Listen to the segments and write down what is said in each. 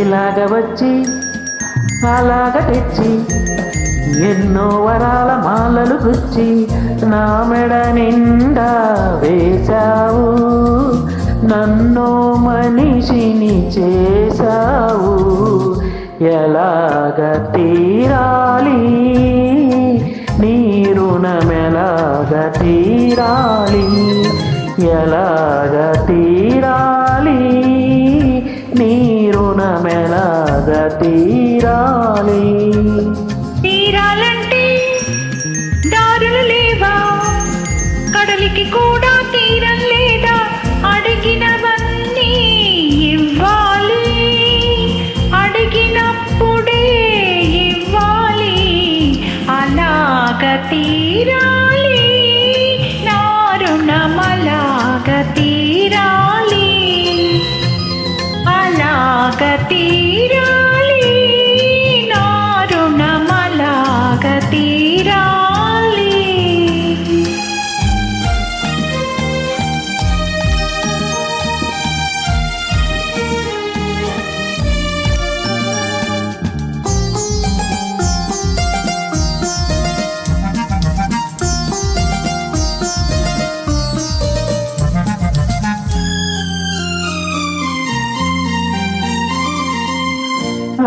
ఇలాగ వచ్చి అలాగ తెచ్చి ఎన్నో వరాల మాలలు గుచ్చి నా మెడ నిండా వేశావు, నన్నో మనిషిని చేశావు. ఎలాగ తీరాలి నీ రుణమెలాగ తీరాలి, ఎలాగ తీరాలి నీ రుణమెలాగ తీరాలి. తీరాలంటే దారులు లేవా, కడలికి కూడా తీరం లేదా, అడిగినవన్నీ ఇవ్వాలి, అడిగినప్పుడే ఇవ్వాలి. అలాగ తీరాలి నా రుణమలాగ తీరాలి, అలాగ తీరాలి నా రుణమలాగ తీరాలి.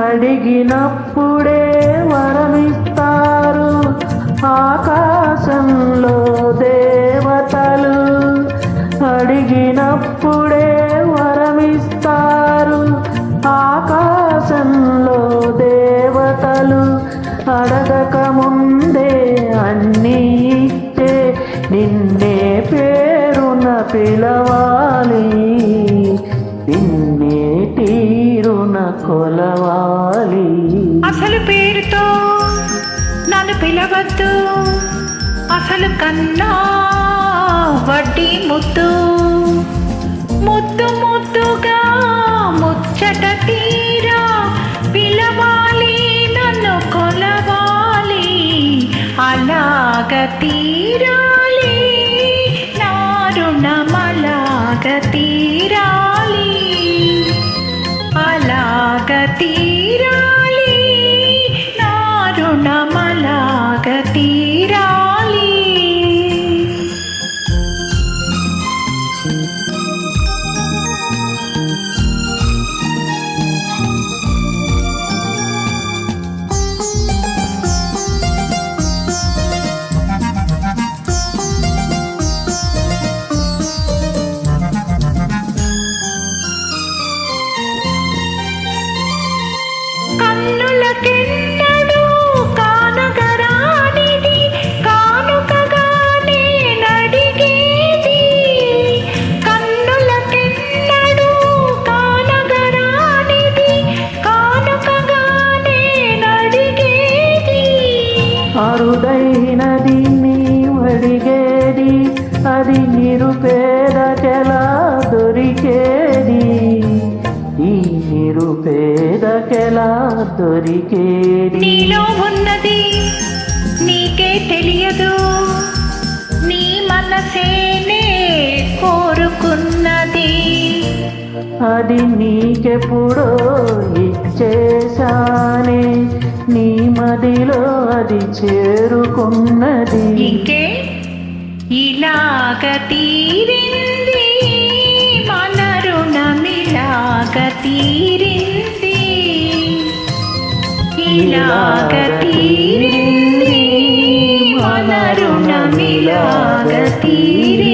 అడిగినప్పుడే వరమిస్తారు ఆకాశంలో దేవతలు, అడిగినప్పుడే వరమిస్తారు ఆకాశంలో దేవతలు. అడగక ముందే అన్నీ ఇచ్చే నిన్నే పేరున పిలవాలి, నిన్నే తీరున కొలవాలి. అసలు పేరుతో నన్ను పిలవద్దు, అసలు కన్నా వడ్డీ ముద్దు, ముద్దు ముద్దుగా ముచ్చట తీరా పిలవాలి, నన్ను కొలవాలి. అలాగ తీరాలి నా రుణమలాగ తీరాలి, అలాగ తీరాలి నా రుణమలాగ తీరాలి. కన్నులకెన్నడూ కానగరానిది కానుకగానే నడిగేది, కన్నులకెన్నడూ కానగరానిది కానుకగానే నడిగేది. అరుదైనది నీవడిగేది, అది నిరుపేదకెలా దొరికేది, ఈ నిరుపేదకెలా దొరికేది. నీలో ఉన్నది నీకే తెలియదు, నీ మనసేనే కోరుకున్నది, అది నీకెప్పుడో ఇచ్చేశానే, నీ మదిలో అది చేరుకున్నది. ఇంకే ఇలాగ తీరింది మన రుణమిలాగ తీరింది, ఇలాగ తీరింది మన రుణమిలాగ తీరింది.